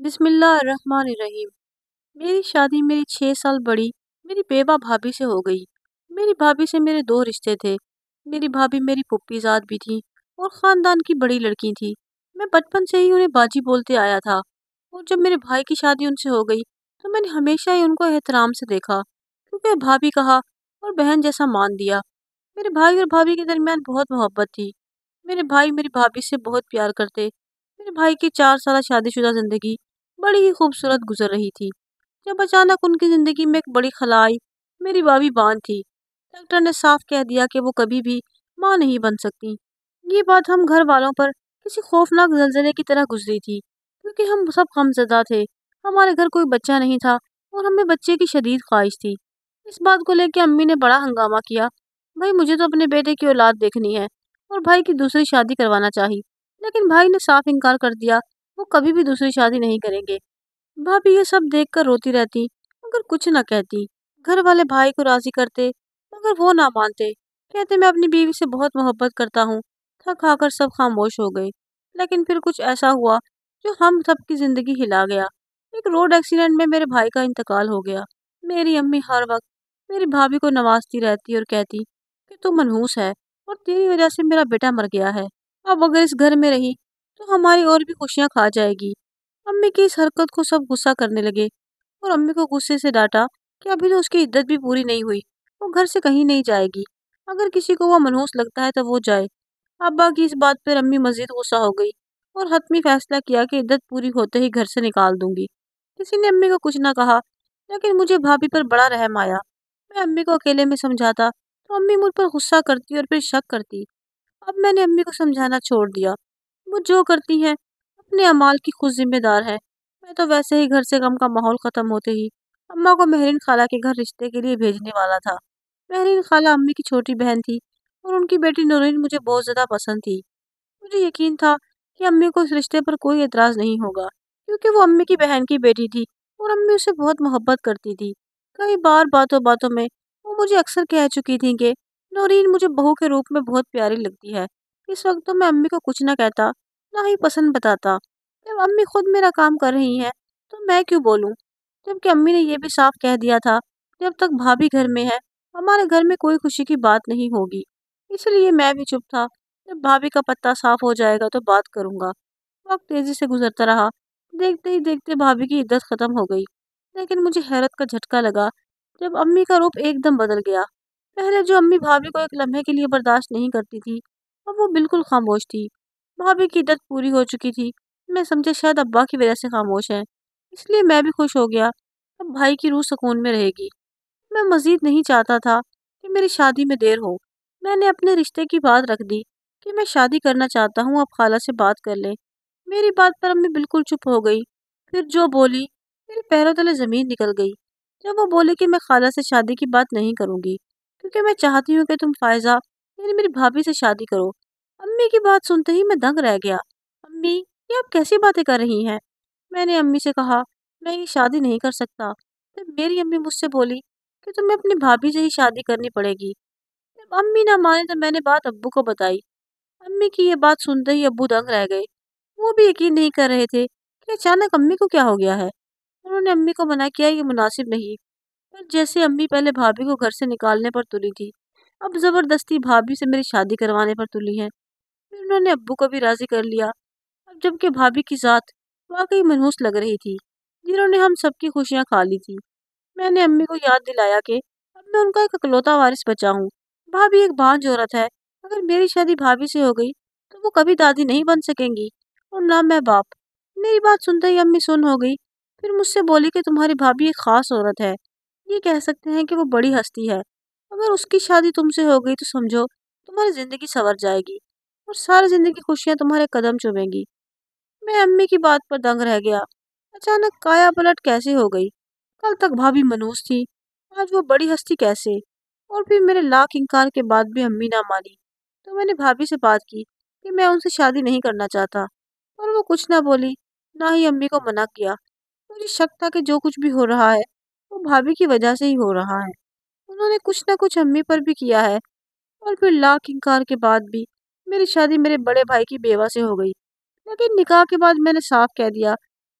بسم اللہ الرحمن الرحیم۔ میری شادی میری 6 سال بڑی میری بیوہ بھابھی سے ہو گئی۔ میری بھابھی سے میرے 2 رشتے تھے۔ میری بھابھی میری پھوپھی ذات بھی تھی اور خاندان کی بڑی لڑکی تھی۔ میں بچپن سے ہی انہیں باجی بولتے آیا تھا، اور جب میرے بھائی کی شادی ان سے ہو گئی تو میں نے ہمیشہ ہی ان کو احترام سے دیکھا، کیونکہ بھابھی کہا اور بہن جیسا مان دیا۔ میرے بھائی اور بھابھی کے درمیان بہت محبت تھی۔ میرے بھائی میری بھابھی سے بہت پیار کرتے۔ میرے بھائی کی 4 سالہ شادی شدہ زندگی بڑی ہی خوبصورت گزر رہی تھی، جب اچانک ان کی زندگی میں ایک بڑی خلا آئی۔ میری بھابھی بانجھ تھی۔ ڈاکٹر نے صاف کہہ دیا کہ وہ کبھی بھی ماں نہیں بن سکتی۔ یہ بات ہم گھر والوں پر کسی خوفناک زلزلے کی طرح گزری تھی، کیونکہ ہم سب غمزدہ تھے۔ ہمارے گھر کوئی بچہ نہیں تھا اور ہمیں بچے کی شدید خواہش تھی۔ اس بات کو لے کے امی نے بڑا ہنگامہ کیا۔ بھائی مجھے تو اپنے بیٹے کی اولاد دیکھنی ہے اور بھائی کی دوسری شادی کروانا چاہی، لیکن بھائی نے صاف انکار کر دیا، وہ کبھی بھی دوسری شادی نہیں کریں گے۔ بھابھی یہ سب دیکھ کر روتی رہتی مگر کچھ نہ کہتی۔ گھر والے بھائی کو راضی کرتے مگر وہ نہ مانتے، کہتے میں اپنی بیوی سے بہت محبت کرتا ہوں۔ تھک ہار کر سب خاموش ہو گئے، لیکن پھر کچھ ایسا ہوا جو ہم سب کی زندگی ہلا گیا۔ ایک روڈ ایکسیڈنٹ میں میرے بھائی کا انتقال ہو گیا۔ میری امی ہر وقت میری بھابھی کو نوازتی رہتی اور کہتی کہ تو منحوس ہے اور تیری وجہ سے میرا بیٹا مر گیا ہے۔ اب اگر اس گھر میں رہی تو ہماری اور بھی خوشیاں کھا جائے گی۔ امی کی اس حرکت کو سب غصہ کرنے لگے اور امی کو غصے سے ڈانٹا کہ ابھی تو اس کی عدت بھی پوری نہیں ہوئی، وہ گھر سے کہیں نہیں جائے گی۔ اگر کسی کو وہ منحوس لگتا ہے تو وہ جائے۔ ابا کی اس بات پر امی مزید غصہ ہو گئی اور حتمی فیصلہ کیا کہ عدت پوری ہوتے ہی گھر سے نکال دوں گی۔ کسی نے امی کو کچھ نہ کہا، لیکن مجھے بھابھی پر بڑا رحم آیا۔ میں امی کو اکیلے میں سمجھاتا تو امی مجھ پر غصہ کرتی اور پھر شک کرتی۔ اب میں نے امی کو سمجھانا چھوڑ دیا۔ وہ جو کرتی ہیں اپنے اعمال کی خود ذمہ دار ہے۔ میں تو ویسے ہی گھر سے غم کا ماحول ختم ہوتے ہی اماں کو مہرین خالہ کے گھر رشتے کے لیے بھیجنے والا تھا۔ مہرین خالہ امی کی چھوٹی بہن تھی اور ان کی بیٹی نورین مجھے بہت زیادہ پسند تھی۔ مجھے یقین تھا کہ امی کو اس رشتے پر کوئی اعتراض نہیں ہوگا، کیونکہ وہ امی کی بہن کی بیٹی تھی اور امی اسے بہت محبت کرتی تھی۔ کئی بار باتوں باتوں میں وہ مجھے اکثر کہہ چکی تھی کہ نورین مجھے بہو کے روپ میں بہت پیاری لگتی ہے۔ اس وقت تو میں امی کو کچھ نہ کہتا، نہ ہی پسند بتاتا۔ جب امی خود میرا کام کر رہی ہیں تو میں کیوں بولوں، جبکہ امی نے یہ بھی صاف کہہ دیا تھا جب تک بھابھی گھر میں ہے ہمارے گھر میں کوئی خوشی کی بات نہیں ہوگی۔ اس لیے میں بھی چپ تھا۔ جب بھابھی کا پتہ صاف ہو جائے گا تو بات کروں گا۔ وقت تیزی سے گزرتا رہا۔ دیکھتے ہی دیکھتے بھابھی کی عدت ختم ہو گئی، لیکن مجھے حیرت کا جھٹکا لگا جب امی کا روپ ایک دم بدل گیا۔ پہلے جو امی بھابھی کو ایک لمحے کے لیے برداشت نہیں کرتی تھی، اب وہ بالکل خاموش تھی۔ بھابھی کی عدت پوری ہو چکی تھی۔ میں سمجھے شاید ابا کی وجہ سے خاموش ہے، اس لیے میں بھی خوش ہو گیا۔ اب بھائی کی روح سکون میں رہے گی۔ میں مزید نہیں چاہتا تھا کہ میری شادی میں دیر ہو۔ میں نے اپنے رشتے کی بات رکھ دی کہ میں شادی کرنا چاہتا ہوں، اب خالہ سے بات کر لیں۔ میری بات پر امی بالکل چپ ہو گئی۔ پھر جو بولی میرے پیروں تلے زمین نکل گئی جب وہ بولی کہ میں خالہ سے شادی کی بات نہیں کروں گی، کیونکہ میں چاہتی ہوں کہ تم فائزہ یعنی میری بھابھی سے شادی کرو۔ امی کی بات سنتے ہی میں دنگ رہ گیا۔ امی، یہ آپ کیسی باتیں کر رہی ہیں؟ میں نے امی سے کہا میں یہ شادی نہیں کر سکتا۔ پھر میری امی مجھ سے بولی کہ تمہیں اپنی بھابھی سے ہی شادی کرنی پڑے گی۔ جب امی نہ مانے تو میں نے بات ابو کو بتائی۔ امی کی یہ بات سنتے ہی ابو دنگ رہ گئے۔ وہ بھی یقین نہیں کر رہے تھے کہ اچانک امی کو کیا ہو گیا ہے۔ انہوں نے امی کو منع کیا یہ مناسب نہیں، پر جیسے امی پہلے بھابھی کو گھر سے نکالنے پر تلی تھی، اب زبردستی بھابھی سے میری شادی کروانے پر تلی ہے۔ پھر انہوں نے ابو کو بھی راضی کر لیا۔ اب جبکہ بھابھی کی ذات واقعی منحوس لگ رہی تھی، جنہوں نے ہم سب کی خوشیاں کھا لی تھی۔ میں نے امی کو یاد دلایا کہ اب میں ان کا ایک اکلوتا وارث بچا ہوں۔ بھابھی ایک بانجھ عورت ہے، اگر میری شادی بھابھی سے ہو گئی تو وہ کبھی دادی نہیں بن سکیں گی اور نہ میں باپ۔ میری بات سنتے ہی امی سن ہو گئی۔ پھر مجھ سے بولی کہ تمہاری بھابھی ایک خاص عورت ہے، یہ کہہ سکتے ہیں کہ وہ بڑی ہستی ہے۔ اگر اس کی شادی تم سے ہو گئی تو سمجھو تمہاری زندگی سنور جائے گی اور ساری زندگی خوشیاں تمہارے قدم چومیں گی۔ میں امی کی بات پر دنگ رہ گیا۔ اچانک کایا پلٹ کیسے ہو گئی؟ کل تک بھابھی منحوس تھی، آج وہ بڑی ہستی کیسے؟ اور پھر میرے لاکھ انکار کے بعد بھی امی نہ مانی تو میں نے بھابھی سے بات کی کہ میں ان سے شادی نہیں کرنا چاہتا، اور وہ کچھ نہ بولی، نہ ہی امی کو منع کیا۔ مجھے شک تھا کہ جو کچھ بھی ہو رہا ہے وہ بھابھی کی وجہ سے ہی ہو رہا ہے۔ انہوں نے کچھ نہ کچھ امی پر بھی کیا ہے، اور پھر لاکھ انکار کے بعد بھی میری شادی میرے بڑے بھائی کی بیوہ سے ہو گئی۔ لیکن نکاح کے بعد میں نے صاف کہہ دیا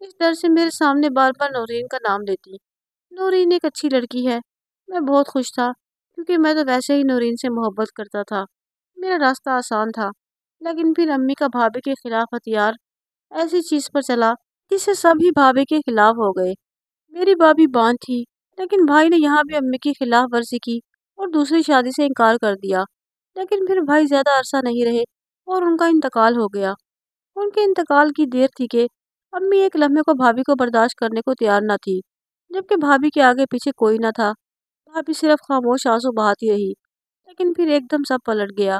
اس ڈر سے میرے سامنے بار بار نورین کا نام لیتی۔ نورین ایک اچھی لڑکی ہے۔ میں بہت خوش تھا کیونکہ میں تو ویسے ہی نورین سے محبت کرتا تھا۔ میرا راستہ آسان تھا، لیکن پھر امی کا بھابھی کے خلاف ہتھیار ایسی چیز پر چلا جس سے سبھی بھابھی کے خلاف ہو گئے۔ میری بھابھی باندھ تھی، لیکن بھائی نے یہاں بھی امی کی خلاف ورزی کی اور دوسری شادی سے انکار کر دیا۔ لیکن پھر بھائی زیادہ عرصہ نہیں رہے اور ان کا انتقال ہو گیا۔ ان کے انتقال کی دیر تھی کہ امی ایک لمحے کو بھابھی کو برداشت کرنے کو تیار نہ تھی، جبکہ بھابھی کے آگے پیچھے کوئی نہ تھا۔ بھابھی صرف خاموش آنسو بہاتی رہی، لیکن پھر ایک دم سب پلٹ گیا۔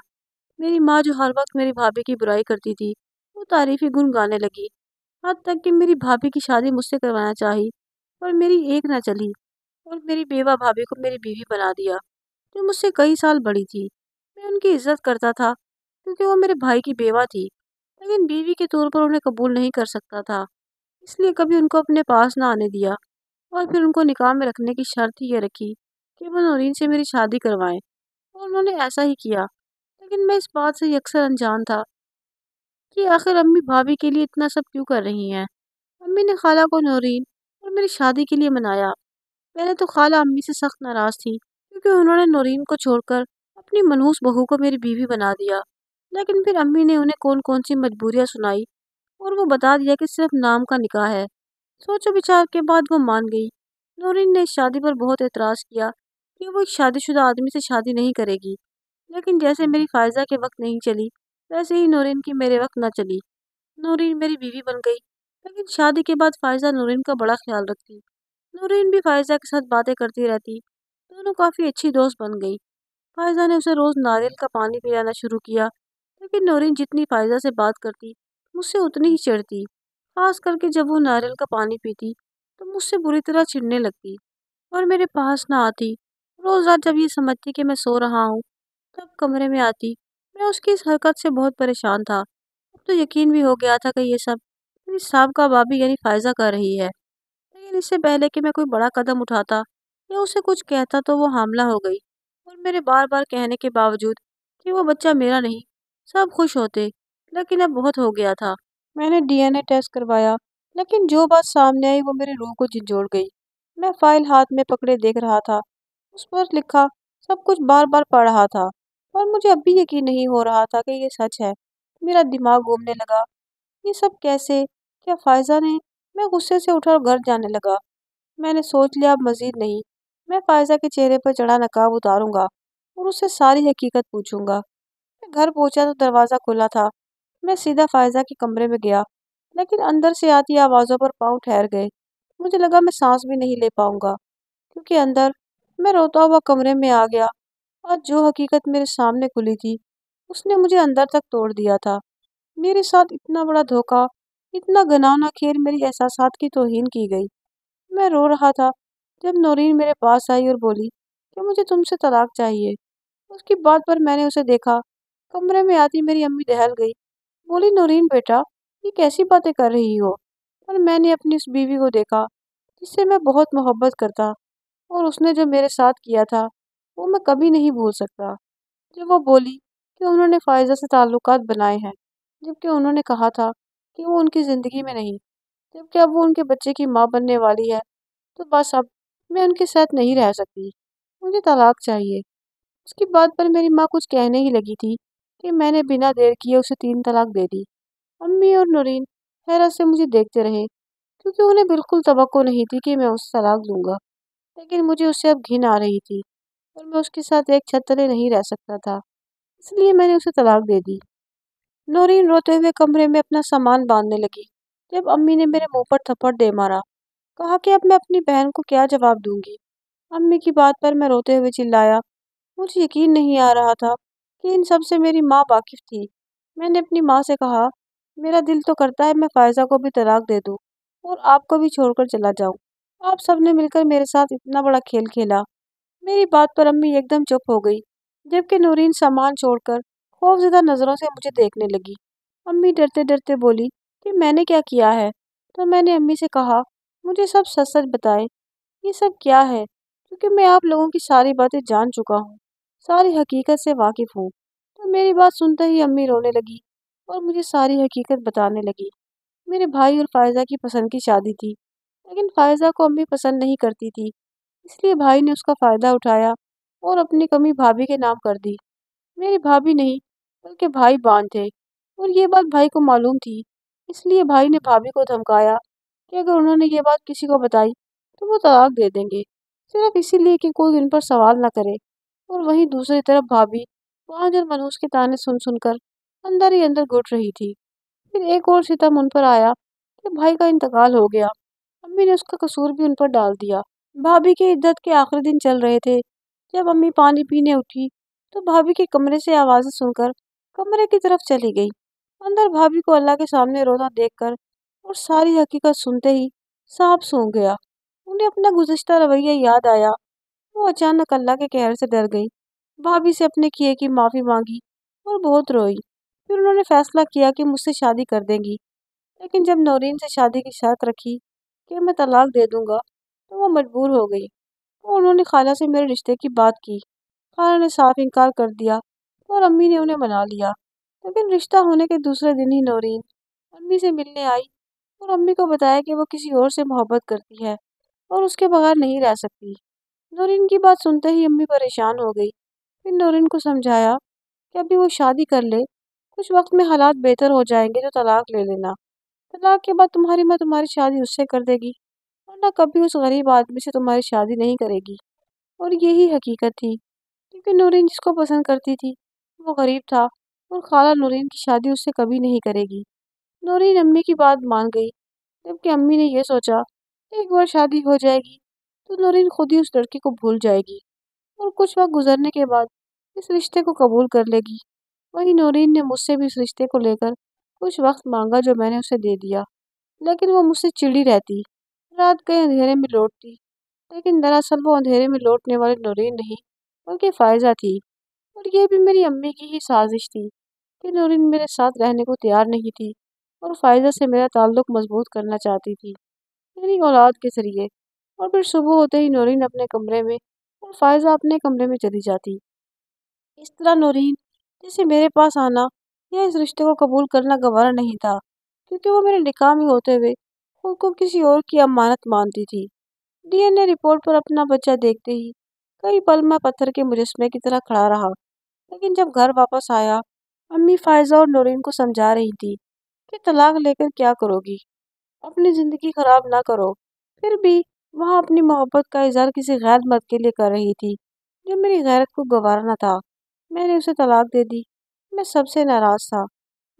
میری ماں جو ہر وقت میری بھابھی کی برائی کرتی تھی، وہ تعریفی گن گانے لگی، حد تک کہ میری بھابھی کی شادی مجھ سے کروانا چاہی، پر میری ایک نہ چلی اور میری بیوہ بھابھی کو میری بیوی بنا دیا، جو مجھ سے کئی سال بڑی تھی۔ میں ان کی عزت کرتا تھا کیونکہ وہ میرے بھائی کی بیوہ تھی، لیکن بیوی کے طور پر انہیں قبول نہیں کر سکتا تھا، اس لیے کبھی ان کو اپنے پاس نہ آنے دیا، اور پھر ان کو نکاح میں رکھنے کی شرط یہ رکھی کہ وہ نورین سے میری شادی کروائیں، اور انہوں نے ایسا ہی کیا۔ لیکن میں اس بات سے یکسر انجان تھا کہ آخر امی بھابھی کے لیے اتنا سب کیوں کر رہی ہیں۔ امی نے خالہ کو نورین اور میری شادی کے لیے منایا۔ پہلے تو خالہ امی سے سخت ناراض تھی کیونکہ انہوں نے نورین کو چھوڑ کر اپنی منحوس بہو کو میری بیوی بنا دیا، لیکن پھر امی نے انہیں کون کون سی مجبوریاں سنائی اور وہ بتا دیا کہ صرف نام کا نکاح ہے۔ سوچ و بچار کے بعد وہ مان گئی۔ نورین نے اس شادی پر بہت اعتراض کیا کہ وہ ایک شادی شدہ آدمی سے شادی نہیں کرے گی، لیکن جیسے میری فائزہ کے وقت نہیں چلی، ویسے ہی نورین کی میرے وقت نہ چلی۔ نورین میری بیوی بن گئی، لیکن شادی کے بعد فائزہ نورین کا بڑا خیال رکھتی۔ نورین بھی فائزہ کے ساتھ باتیں کرتی رہتی، دونوں کافی اچھی دوست بن گئی۔ فائزہ نے اسے روز ناریل کا پانی پلانا شروع کیا، لیکن نورین جتنی فائزہ سے بات کرتی، مجھ سے اتنی ہی چڑھتی، خاص کر کے جب وہ ناریل کا پانی پیتی تو مجھ سے بری طرح چڑھنے لگتی اور میرے پاس نہ آتی۔ روز رات جب یہ سمجھتی کہ میں سو رہا ہوں، تب کمرے میں آتی۔ میں اس کی اس حرکت سے بہت پریشان تھا۔ اب تو یقین بھی ہو گیا تھا کہ یہ سب میری سابقہ بھابھی یعنی فائزہ کر رہی ہے، لیکن اس سے پہلے کہ میں کوئی بڑا قدم اٹھاتا یا اسے کچھ کہتا تو وہ حاملہ ہو گئی، اور میرے بار بار کہنے کے باوجود کہ وہ بچہ میرا نہیں، سب خوش ہوتے، لیکن اب بہت ہو گیا تھا۔ میں نے ڈی این اے ٹیسٹ کروایا، لیکن جو بات سامنے آئی وہ میری روح کو جھنجھوڑ گئی۔ میں فائل ہاتھ میں پکڑے دیکھ رہا تھا، اس پر لکھا سب کچھ بار بار پڑھ رہا تھا، اور مجھے اب بھی یقین نہیں ہو رہا تھا کہ یہ سچ ہے۔ میرا دماغ گھومنے لگا، یہ سب کیسے؟ کیا فائزہ نے؟ میں غصے سے اٹھا اور گھر جانے لگا۔ میں نے سوچ لیا اب مزید نہیں، میں فائزہ کے چہرے پر چڑھا نقاب اتاروں گا اور اس سے ساری حقیقت پوچھوں گا۔ میں گھر پہنچا تو دروازہ کھلا تھا۔ میں سیدھا فائزہ کے کمرے میں گیا، لیکن اندر سے آتی آوازوں پر پاؤں ٹھہر گئے۔ مجھے لگا میں سانس بھی نہیں لے پاؤں گا، کیونکہ اندر میں روتا ہوا کمرے میں آ گیا۔ آج جو حقیقت میرے سامنے کھلی تھی، اس نے مجھے اندر تک توڑ دیا تھا۔ میرے ساتھ اتنا بڑا دھوکہ، اتنا گناہ خیر میری احساسات کی توہین کی گئی۔ میں رو رہا تھا جب نورین میرے پاس آئی اور بولی کہ مجھے تم سے طلاق چاہیے۔ اس کی بات پر میں نے اسے دیکھا۔ کمرے میں آتی میری امی دہل گئی، بولی نورین بیٹا، یہ کیسی باتیں کر رہی ہو؟ اور میں نے اپنی اس بیوی کو دیکھا جس سے میں بہت محبت کرتا، اور اس نے جو میرے ساتھ کیا تھا وہ میں کبھی نہیں بھول سکتا۔ جب وہ بولی کہ انہوں نے فائزہ سے تعلقات بنائے ہیں، جبکہ انہوں نے کہا تھا کہ وہ ان کی زندگی میں نہیں، جبکہ اب وہ ان کے بچے کی ماں بننے والی ہے، تو بس اب میں ان کے ساتھ نہیں رہ سکتی، مجھے طلاق چاہیے۔ اس کی بات پر میری ماں کچھ کہنے ہی لگی تھی کہ میں نے بنا دیر کیے اسے 3 طلاق دے دی۔ امی اور نورین حیرت سے مجھے دیکھتے رہے، کیونکہ انہیں بالکل توقع نہیں تھی کہ میں اسے طلاق دوں گا، لیکن مجھے اس سے اب گھن آ رہی تھی اور میں اس کے ساتھ ایک چھت تلے نہیں رہ سکتا تھا، اس لیے میں نے اسے طلاق دے دی۔ نورین روتے ہوئے کمرے میں اپنا سامان باندھنے لگی جب امی نے میرے منہ پر تھپڑ دے مارا۔ کہا کہ اب میں اپنی بہن کو کیا جواب دوں گی۔ امی کی بات پر میں روتے ہوئے چلایا۔ مجھے یقین نہیں آ رہا تھا کہ ان سب سے میری ماں واقف تھی۔ میں نے اپنی ماں سے کہا، میرا دل تو کرتا ہے میں فائزہ کو بھی طلاق دے دوں اور آپ کو بھی چھوڑ کر چلا جاؤں۔ آپ سب نے مل کر میرے ساتھ اتنا بڑا کھیل کھیلا۔ میری بات پر امی ایک دم چپ ہو گئی، جبکہ نورین سامان چھوڑ کر خوفزدہ نظروں سے مجھے دیکھنے لگی۔ امی ڈرتے ڈرتے بولی کہ میں نے کیا کیا ہے؟ تو میں نے امی سے کہا، مجھے سب سچ سچ بتائیں، یہ سب کیا ہے؟ کیونکہ میں آپ لوگوں کی ساری باتیں جان چکا ہوں، ساری حقیقت سے واقف ہوں۔ تو میری بات سنتے ہی امی رونے لگی اور مجھے ساری حقیقت بتانے لگی۔ میرے بھائی اور فائزہ کی پسند کی شادی تھی، لیکن فائزہ کو امی پسند نہیں کرتی تھی، اس لیے بھائی نے اس کا فائدہ اٹھایا اور اپنی کمی بھابھی کے نام کر دی۔ میری بھابھی نہیں بلکہ بھائی بان تھے، اور یہ بات بھائی کو معلوم تھی، اس لیے بھائی نے بھابھی کو دھمکایا کہ اگر انہوں نے یہ بات کسی کو بتائی تو وہ طلاق دے دیں گے، صرف اسی لیے کہ کوئی ان پر سوال نہ کرے۔ اور وہیں دوسری طرف بھابھی پانچ اور منوس کے تانے سن سن کر اندر ہی اندر گھٹ رہی تھی۔ پھر ایک اور ستم ان پر آیا کہ بھائی کا انتقال ہو گیا، امی نے اس کا قصور بھی ان پر ڈال دیا۔ بھابھی کے عدت کے آخری دن چل رہے تھے، جب امی پانی پینے اٹھی تو بھابھی کے کمرے سے آوازیں سن کر کمرے کی طرف چلی گئی۔ اندر بھابھی کو اللہ کے سامنے روتا دیکھ کر اور ساری حقیقت سنتے ہی سانپ سونکھ گیا۔ انہیں اپنا گزشتہ رویہ یاد آیا، وہ اچانک اللہ کے قہر سے ڈر گئی، بھابھی سے اپنے کیے کی معافی مانگی اور بہت روئی۔ پھر انہوں نے فیصلہ کیا کہ مجھ سے شادی کر دیں گی، لیکن جب نورین سے شادی کی شرط رکھی کہ میں طلاق دے دوں گا تو وہ مجبور ہو گئی، اور انہوں نے خالہ سے میرے رشتے کی بات کی۔ خالہ نے صاف انکار کر دیا اور امی نے انہیں منا لیا، لیکن رشتہ ہونے کے دوسرے دن ہی نورین امی سے ملنے آئی اور امی کو بتایا کہ وہ کسی اور سے محبت کرتی ہے اور اس کے بغیر نہیں رہ سکتی۔ نورین کی بات سنتے ہی امی پریشان ہو گئی۔ پھر نورین کو سمجھایا کہ ابھی وہ شادی کر لے، کچھ وقت میں حالات بہتر ہو جائیں گے تو طلاق لے لینا، طلاق کے بعد تمہاری ماں تمہاری شادی اس سے کر دے گی، ورنہ کبھی اس غریب آدمی سے تمہاری شادی نہیں کرے گی۔ اور یہی حقیقت تھی، کیونکہ نورین جس کو پسند کرتی تھی وہ غریب تھا، اور خالہ نورین کی شادی اس سے کبھی نہیں کرے گی۔ نورین امی کی بات مان گئی، جبکہ امی نے یہ سوچا کہ ایک بار شادی ہو جائے گی تو نورین خود ہی اس لڑکی کو بھول جائے گی اور کچھ وقت گزرنے کے بعد اس رشتے کو قبول کر لے گی۔ وہی نورین نے مجھ سے بھی اس رشتے کو لے کر کچھ وقت مانگا جو میں نے اسے دے دیا، لیکن وہ مجھ سے چڑی رہتی، رات گئے اندھیرے میں لوٹتی، لیکن دراصل وہ اندھیرے میں لوٹنے والی نورین نہیں بلکہ فائزہ تھی۔ اور یہ بھی میری امی کی ہی سازش تھی کہ نورین میرے ساتھ رہنے کو تیار نہیں تھی اور فائزہ سے میرا تعلق مضبوط کرنا چاہتی تھی میری اولاد کے ذریعے۔ اور پھر صبح ہوتے ہی نورین اپنے کمرے میں اور فائزہ اپنے کمرے میں چلی جاتی۔ اس طرح نورین جسے میرے پاس آنا یا اس رشتے کو قبول کرنا گوارا نہیں تھا، کیونکہ وہ میرے نکاح میں ہوتے ہوئے خود کو کسی اور کی امانت مانتی تھی۔ ڈی این اے رپورٹ پر اپنا بچہ دیکھتے ہی کئی پل میں پتھر کے مجسمے کی طرح کھڑا رہا، لیکن جب گھر واپس آیا امی فائزہ اور نورین کو سمجھا رہی تھی کہ طلاق لے کر کیا کرو گی، اپنی زندگی خراب نہ کرو، پھر بھی وہاں اپنی محبت کا اظہار کسی غیر مرد کے لیے کر رہی تھی جو میری غیرت کو گوارا نہ تھا۔ میں نے اسے طلاق دے دی۔ میں سب سے ناراض تھا،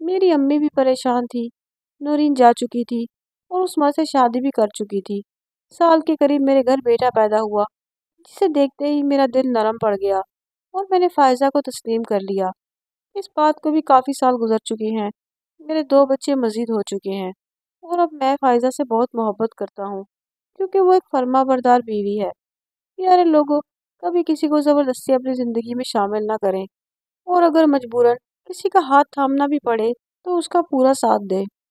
میری امی بھی پریشان تھی، نورین جا چکی تھی اور اس مرد سے شادی بھی کر چکی تھی۔ سال کے قریب میرے گھر بیٹا پیدا ہوا، جسے دیکھتے ہی میرا دل نرم پڑ گیا اور میں نے فائزہ کو تسلیم کر لیا۔ اس بات کو بھی کافی سال گزر چکے ہیں، میرے دو بچے مزید ہو چکے ہیں، اور اب میں فائزہ سے بہت محبت کرتا ہوں کیونکہ وہ ایک فرما بردار بیوی ہے۔ پیارے لوگوں، کبھی کسی کو زبردستی اپنی زندگی میں شامل نہ کریں، اور اگر مجبوراً کسی کا ہاتھ تھامنا بھی پڑے تو اس کا پورا ساتھ دیں۔